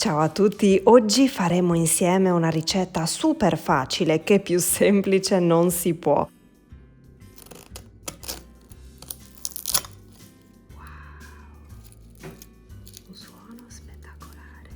Ciao a tutti, oggi faremo insieme una ricetta super facile che più semplice non si può. Un suono spettacolare.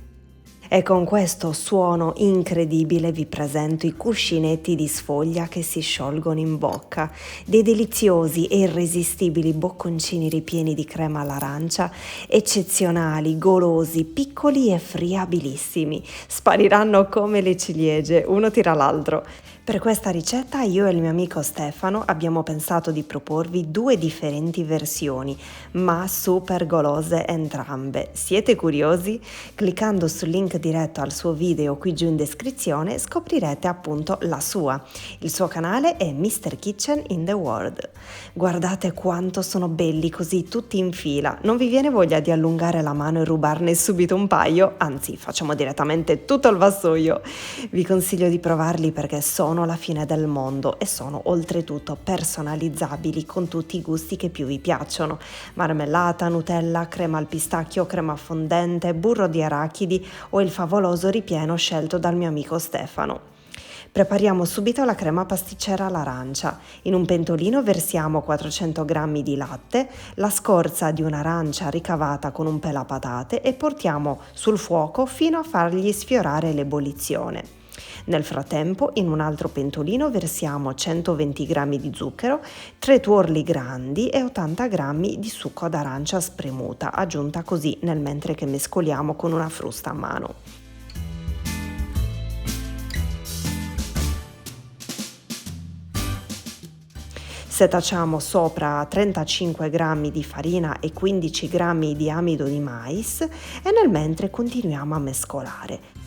E con questo suono incredibile vi presento i cuscinetti di sfoglia che si sciolgono in bocca, dei deliziosi e irresistibili bocconcini ripieni di crema all'arancia, eccezionali, golosi, piccoli e friabilissimi. Spariranno come le ciliegie, uno tira l'altro. Per questa ricetta io e il mio amico Stefano abbiamo pensato di proporvi due differenti versioni, ma super golose entrambe. Siete curiosi? Cliccando sul link diretto al suo video qui giù in descrizione scoprirete appunto la sua. Il suo canale è Mr. Kitchen in the World. Guardate quanto sono belli così tutti in fila. Non vi viene voglia di allungare la mano e rubarne subito un paio? Anzi, facciamo direttamente tutto il vassoio. Vi consiglio di provarli perché sono la fine del mondo e sono oltretutto personalizzabili con tutti i gusti che più vi piacciono: marmellata, Nutella, crema al pistacchio, crema fondente, burro di arachidi o il favoloso ripieno scelto dal mio amico Stefano. Prepariamo subito la crema pasticcera all'arancia. In un pentolino versiamo 400 g di latte, la scorza di un'arancia ricavata con un pelapatate e portiamo sul fuoco fino a fargli sfiorare l'ebollizione. Nel frattempo, in un altro pentolino versiamo 120 g di zucchero, 3 tuorli grandi e 80 g di succo d'arancia spremuta, aggiunta così nel mentre che mescoliamo con una frusta a mano. Setacciamo sopra 35 g di farina e 15 g di amido di mais e nel mentre continuiamo a mescolare.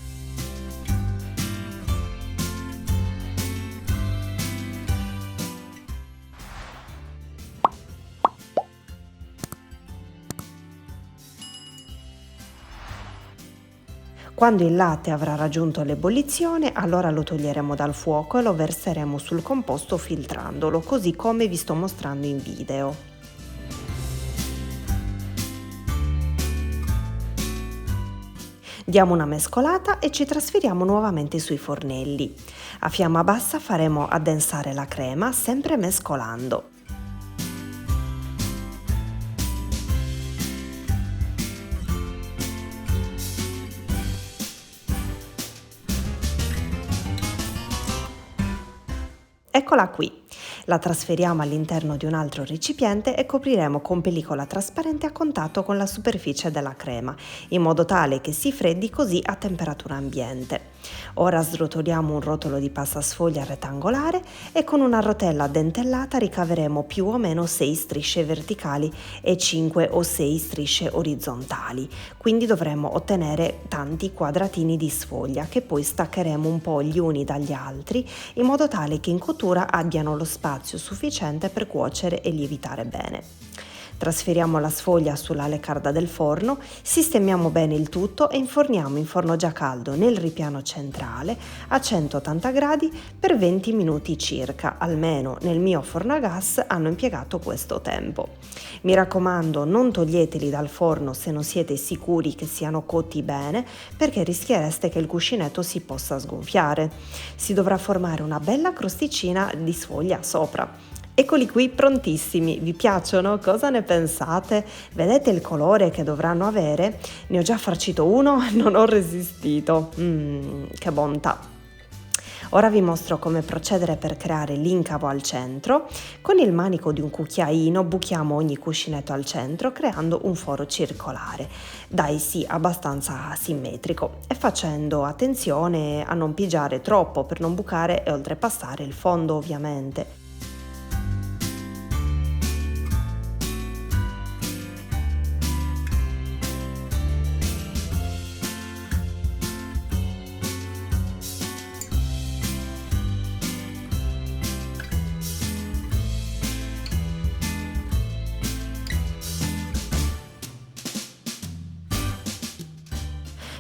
Quando il latte avrà raggiunto l'ebollizione, allora lo toglieremo dal fuoco e lo verseremo sul composto filtrandolo, così come vi sto mostrando in video. Diamo una mescolata e ci trasferiamo nuovamente sui fornelli. A fiamma bassa faremo addensare la crema, sempre mescolando. Eccola qui, la trasferiamo all'interno di un altro recipiente e copriremo con pellicola trasparente a contatto con la superficie della crema, in modo tale che si freddi così a temperatura ambiente. Ora srotoliamo un rotolo di pasta sfoglia rettangolare e con una rotella dentellata ricaveremo più o meno 6 strisce verticali e 5 o 6 strisce orizzontali, quindi dovremo ottenere tanti quadratini di sfoglia che poi staccheremo un po' gli uni dagli altri in modo tale che in cottura abbiano lo spazio sufficiente per cuocere e lievitare bene. Trasferiamo la sfoglia sull'ale calda del forno, sistemiamo bene il tutto e inforniamo in forno già caldo nel ripiano centrale a 180 gradi per 20 minuti circa, almeno nel mio forno a gas hanno impiegato questo tempo. Mi raccomando, non toglieteli dal forno se non siete sicuri che siano cotti bene, perché rischiereste che il cuscinetto si possa sgonfiare. Si dovrà formare una bella crosticina di sfoglia sopra. Eccoli qui prontissimi, vi piacciono? Cosa ne pensate? Vedete il colore che dovranno avere? Ne ho già farcito uno e non ho resistito. Che bontà! Ora vi mostro come procedere per creare l'incavo al centro. Con il manico di un cucchiaino buchiamo ogni cuscinetto al centro creando un foro circolare, dai sì abbastanza simmetrico, e facendo attenzione a non pigiare troppo per non bucare e oltrepassare il fondo ovviamente.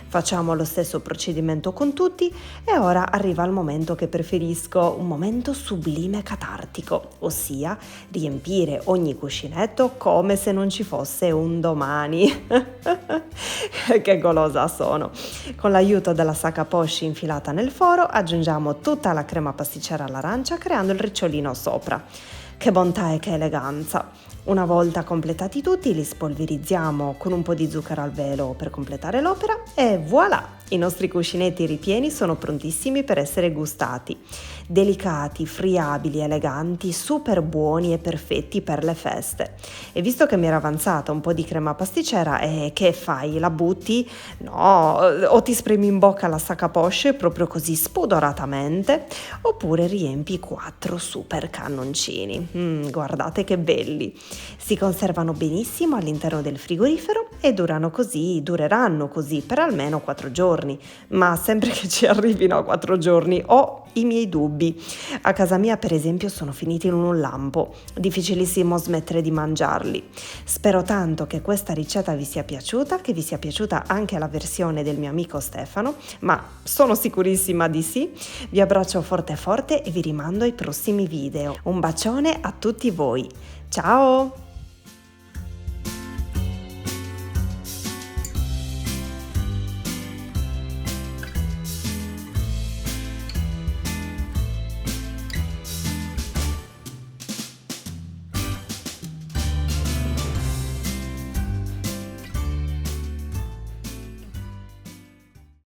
Facciamo lo stesso procedimento con tutti e ora arriva il momento che preferisco, un momento sublime catartico, ossia riempire ogni cuscinetto come se non ci fosse un domani. Che golosa sono! Con l'aiuto della sacca poche infilata nel foro aggiungiamo tutta la crema pasticcera all'arancia creando il ricciolino sopra. Che bontà e che eleganza! Una volta completati tutti li spolverizziamo con un po' di zucchero al velo per completare l'opera e voilà! I nostri cuscinetti ripieni sono prontissimi per essere gustati. Delicati, friabili, eleganti, super buoni e perfetti per le feste. E visto che mi era avanzata un po' di crema pasticcera, che fai? La butti? No, o ti spremi in bocca la sacca poche proprio così spudoratamente, oppure riempi 4 super cannoncini. Guardate che belli! Si conservano benissimo all'interno del frigorifero e dureranno così per almeno 4 giorni. Ma sempre che ci arrivino a 4 giorni ho i miei dubbi. A casa mia, per esempio, sono finiti in un lampo, difficilissimo smettere di mangiarli. Spero tanto che questa ricetta vi sia piaciuta, che vi sia piaciuta anche la versione del mio amico Stefano, ma sono sicurissima di sì. Vi abbraccio forte forte e vi rimando ai prossimi video. Un bacione a tutti voi. Ciao!